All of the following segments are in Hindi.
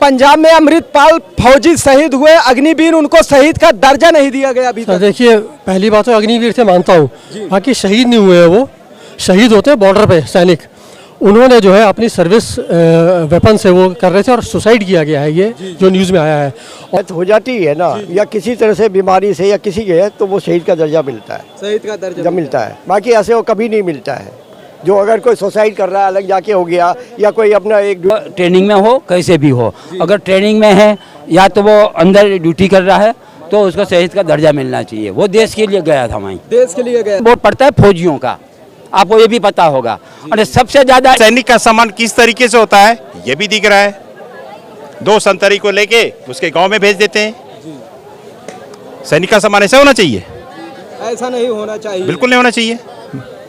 पंजाब में अमृतपाल फौजी शहीद हुए, अग्निवीर, उनको शहीद का दर्जा नहीं दिया गया अभी तक। देखिए, पहली बात तो अग्निवीर से मानता हूँ, बाकी शहीद नहीं हुए हैं। वो शहीद होते हैं बॉर्डर पे सैनिक। उन्होंने जो है अपनी सर्विस वेपन से वो कर रहे थे और सुसाइड किया गया है, ये जो न्यूज़ में आया है। और हो जाती है ना, या किसी तरह से बीमारी से या किसी के, तो वो शहीद का दर्जा मिलता है। शहीद का दर्जा मिलता है। बाकी ऐसे वो कभी नहीं मिलता है। जो अगर कोई सुसाइड कर रहा है, अलग जाके हो गया, या कोई अपना एक ट्रेनिंग में हो, कैसे भी हो, अगर ट्रेनिंग में है या तो वो अंदर ड्यूटी कर रहा है तो उसको शहीद का दर्जा मिलना चाहिए। वो देश के लिए गया था, वहीं देश के लिए गया। वोट पड़ता है फौजियों का, आपको ये भी पता होगा। और सबसे ज्यादा सैनिक का सम्मान किस तरीके से होता है ये भी दिख रहा है। 2 संतरी को लेके उसके गांव में भेज देते हैं। सैनिक का सम्मान ऐसा होना चाहिए? ऐसा नहीं होना चाहिए, बिल्कुल नहीं होना चाहिए,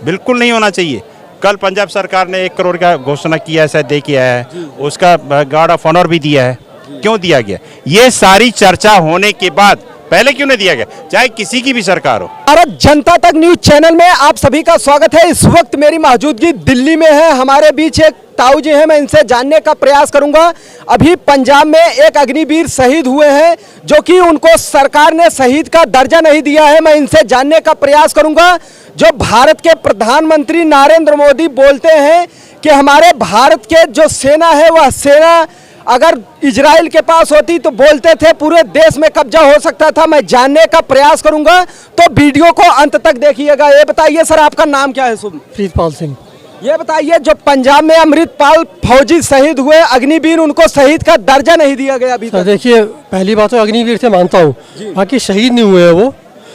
बिल्कुल नहीं होना चाहिए। कल पंजाब सरकार ने 1 करोड़ का घोषणा किया है, शायद दे किया है, उसका गार्ड ऑफ ऑनर भी दिया है। क्यों दिया गया? ये सारी चर्चा होने के बाद पहले क्यों नहीं दिया गया, चाहे किसी की भी सरकार हो। भारत जनता तक न्यूज चैनल में आप सभी का स्वागत है। इस वक्त मेरी मौजूदगी दिल्ली में है। हमारे बीच एक ताऊ जी हैं, मैं इनसे जानने का प्रयास करूंगा। अभी पंजाब में एक अग्निवीर शहीद हुए हैं, जो कि उनको सरकार ने शहीद का दर्जा नहीं दिया है। मैं इनसे जानने का प्रयास करूंगा। जो भारत के प्रधानमंत्री नरेंद्र मोदी बोलते हैं कि हमारे भारत के जो सेना है, वह सेना अगर इजराइल के पास होती तो बोलते थे पूरे देश में कब्जा हो सकता था। मैं जानने का प्रयास करूंगा, तो वीडियो को अंत तक देखिएगा। ये बताइए सर, आपका नाम क्या है? शुभ प्रीतपाल सिंह। ये बताइए, जो पंजाब में अमृतपाल फौजी शहीद हुए, अग्निवीर, उनको शहीद का दर्जा नहीं दिया गया अभी तक। देखिए, पहली बात तो अग्निवीर से मानता हूँ, बाकी शहीद नहीं हुए हैं। वो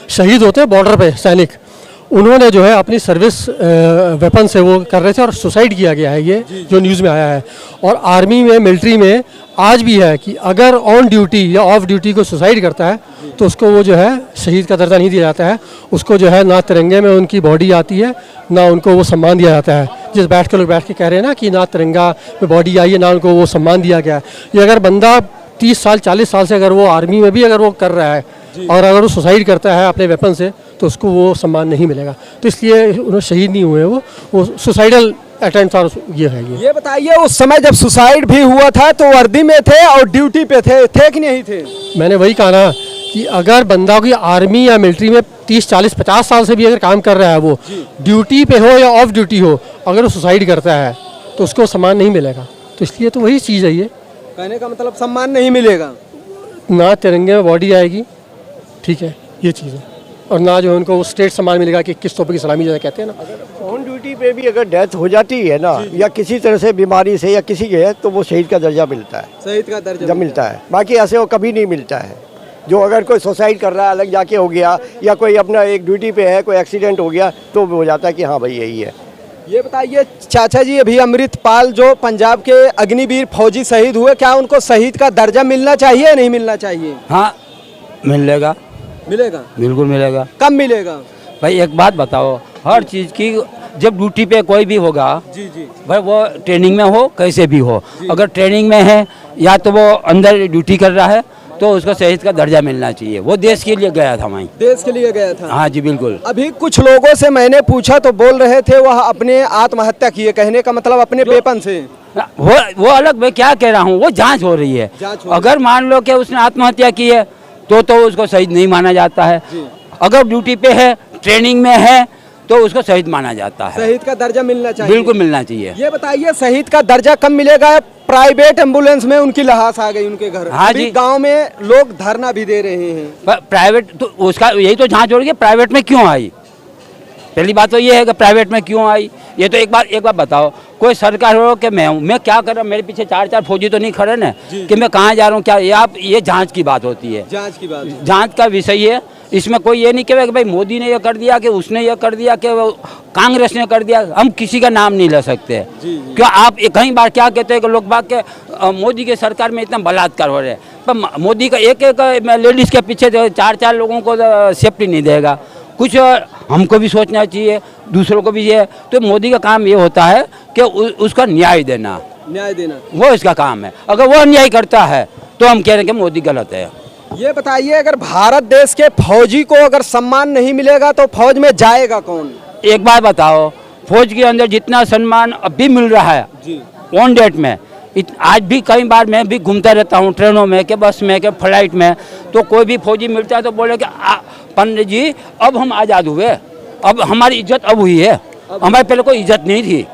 शहीद होते हैं बॉर्डर पे सैनिक। उन्होंने जो है अपनी सर्विस वेपन से वो कर रहे थे और सुसाइड किया गया है, ये जो न्यूज़ में आया है। और आर्मी में, मिलिट्री में आज भी है कि अगर ऑन ड्यूटी या ऑफ ड्यूटी को सुसाइड करता है तो उसको वो जो है शहीद का दर्जा नहीं दिया जाता है। उसको जो है ना तिरंगे में उनकी बॉडी आती है, ना उनको वो सम्मान दिया जाता है। जिस लोग बैठ के कह रहे हैं ना कि ना तिरंगा में बॉडी आई है, ना उनको वो सम्मान दिया गया है। ये अगर बंदा 30 साल 40 साल से अगर वो आर्मी में भी अगर वो कर रहा है और अगर वो सुसाइड करता है अपने वेपन से, तो उसको वो सम्मान नहीं मिलेगा। तो इसलिए उन्होंने शहीद नहीं हुए, वो सुसाइडल अटेम्प्ट और ये है। ये बताइए, उस समय जब सुसाइड भी हुआ था तो वर्दी में थे और ड्यूटी पे थे कि नहीं थे? मैंने वही कहा ना कि अगर बंदा की आर्मी या मिलिट्री में 30 40 50 साल से भी अगर काम कर रहा है, वो ड्यूटी पे हो या ऑफ ड्यूटी हो, अगर वो सुसाइड करता है तो उसको सम्मान नहीं मिलेगा। तो इसलिए तो वही चीज़ है। ये कहने का मतलब सम्मान नहीं मिलेगा, ना तिरंगे में बॉडी आएगी, ठीक है, ये चीज़ है। और ना जो उनको वो स्टेट सम्मान मिलेगा कि किस तोपे की सलामी जैसा कहते हैं ना। ऑन ड्यूटी पे भी अगर डेथ हो जाती है ना, या किसी तरह से बीमारी से या किसी के, तो वो शहीद का दर्जा मिलता है। शहीद का दर्जा मिलता है। बाकी ऐसे वो कभी नहीं मिलता है। जो अगर कोई सुसाइड कर रहा है, अलग जाके हो गया, या कोई अपना एक ड्यूटी पे है, कोई एक्सीडेंट हो गया, तो हो जाता है कि हाँ भाई यही है। ये बताइए चाचा जी, अभी अमृतपाल जो पंजाब के अग्निवीर फौजी शहीद हुए, क्या उनको शहीद का दर्जा मिलना चाहिए या नहीं मिलना चाहिए? हाँ, मिलेगा, मिलेगा, बिल्कुल मिलेगा। कब मिलेगा? भाई एक बात बताओ, हर चीज़ की जब ड्यूटी पे कोई भी होगा, जी भाई वो ट्रेनिंग में हो, कैसे भी हो, अगर ट्रेनिंग में है या तो वो अंदर ड्यूटी कर रहा है तो उसको शहीद का दर्जा मिलना चाहिए। वो देश के लिए गया था, वहीं देश के लिए गया था। हाँ जी, बिल्कुल। अभी कुछ लोगों से मैंने पूछा तो बोल रहे थे वह अपने आत्महत्या किए, कहने का मतलब अपने वेपन से। वो अलग, मैं क्या कह रहा हूँ, वो जांच हो रही है। अगर मान लो कि उसने आत्महत्या की है तो उसको शहीद नहीं माना जाता है। अगर ड्यूटी पे है, ट्रेनिंग में है, तो उसको शहीद माना जाता है। शहीद का दर्जा मिलना चाहिए, बिल्कुल मिलना चाहिए। ये बताइए, शहीद का दर्जा कब मिलेगा? प्राइवेट एम्बुलेंस में उनकी लाश आ गई उनके घर। हाँ जी, गांव में लोग धरना भी दे रहे हैं। प्राइवेट तो उसका यही तो जांच हो रही है, प्राइवेट में क्यों आई। पहली बात तो ये है कि प्राइवेट में क्यों आई। ये तो एक बात बताओ, कोई सरकार हो कि मैं क्या कर रहा हूँ, मेरे पीछे 4 फौजी तो नहीं खड़े ना कि मैं कहाँ जा रहा हूँ, क्या ये जांच की बात होती है। जांच की बात, जांच का विषय है। इसमें कोई ये नहीं कहेगा कि भाई मोदी ने ये कर दिया, कि उसने ये कर दिया, कि कांग्रेस ने कर दिया। हम किसी का नाम नहीं ले सकते। क्यों आप कई बार क्या कहते हैं कि लोग बाग के मोदी के सरकार में इतना बलात्कार हो रहे हैं, पर मोदी का एक लेडीज़ के पीछे 4 लोगों को सेफ्टी नहीं देगा। कुछ हमको भी सोचना चाहिए, दूसरों को भी। ये तो मोदी का काम ये होता है कि उसका न्याय देना, वो इसका काम है। अगर वो अन्याय करता है तो हम कह रहे हैं कि मोदी गलत है। ये बताइए, अगर भारत देश के फौजी को अगर सम्मान नहीं मिलेगा तो फौज में जाएगा कौन? एक बात बताओ, फौज के अंदर जितना सम्मान अभी मिल रहा है ऑन डेट में, आज भी कई बार मैं भी घूमता रहता हूँ ट्रेनों में के बस में के फ्लाइट में, तो कोई भी फौजी मिलता है तो बोले कि पंडित जी अब हम आज़ाद हुए, अब हमारी इज्जत अब हुई है, हमारे पहले कोई इज्जत नहीं थी।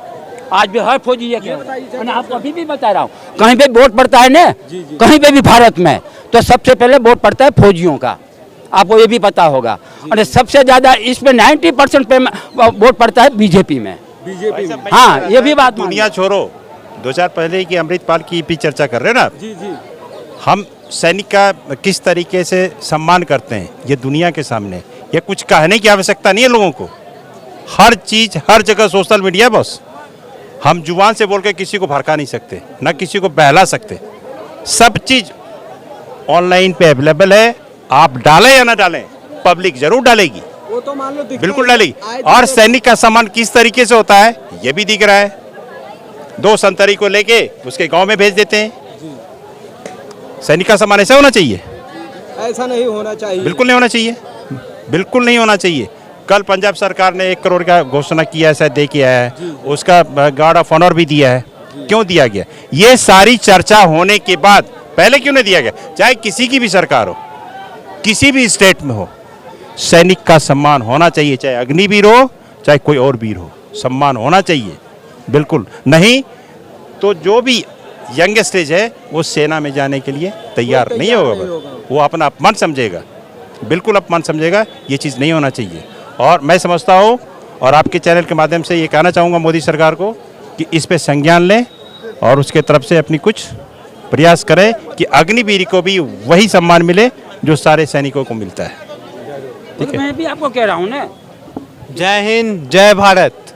आज भी हर फौजी ये कह रहा है, मैं आपको अभी भी बता रहा हूँ, कहीं पे वोट पड़ता है ना, कहीं पे भी भारत में, तो सबसे पहले वोट पड़ता है फौजियों का, आपको ये भी पता होगा। और सबसे ज़्यादा इसमें 90% पे वोट पड़ता है बीजेपी में। हाँ, ये भी बात दुनिया छोड़ो, 2000 पहले की अमृतपाल की भी चर्चा कर रहे हैं ना। जी जी। हम सैनिक का किस तरीके से सम्मान करते हैं ये दुनिया के सामने, ये कुछ कहने की आवश्यकता नहीं है लोगों को। हर चीज हर जगह सोशल मीडिया, बस हम जुबान से बोल के किसी को भड़का नहीं सकते, ना किसी को बहला सकते। सब चीज ऑनलाइन पे अवेलेबल है, आप डालें या ना डालें, पब्लिक जरूर डालेगी, वो तो मान लो बिल्कुल डालेगी। और सैनिक का सम्मान किस तरीके से होता है ये भी दिख रहा है। 2 संतरी को लेके उसके गांव में भेज देते हैं। सैनिक का सम्मान ऐसा होना चाहिए? ऐसा नहीं होना चाहिए, बिल्कुल नहीं होना चाहिए, बिल्कुल नहीं होना चाहिए। कल पंजाब सरकार ने 1 करोड़ का घोषणा किया है, शायद दे किया है, उसका गार्ड ऑफ ऑनर भी दिया है। क्यों दिया गया? ये सारी चर्चा होने के बाद पहले क्यों नहीं दिया गया? चाहे किसी की भी सरकार हो, किसी भी स्टेट में हो, सैनिक का सम्मान होना चाहिए, चाहे अग्निवीर हो चाहे कोई और वीर हो, सम्मान होना चाहिए। बिल्कुल नहीं तो जो भी यंग स्टेज है वो सेना में जाने के लिए तैयार नहीं होगा, वो अपना अपमान समझेगा, बिल्कुल अपमान समझेगा। ये चीज़ नहीं होना चाहिए। और मैं समझता हूँ और आपके चैनल के माध्यम से ये कहना चाहूँगा मोदी सरकार को कि इस पे संज्ञान लें और उसके तरफ से अपनी कुछ प्रयास करें कि अग्निवीर को भी वही सम्मान मिले जो सारे सैनिकों को मिलता है। मैं भी आपको कह रहा हूँ ना, जय हिंद, जय भारत।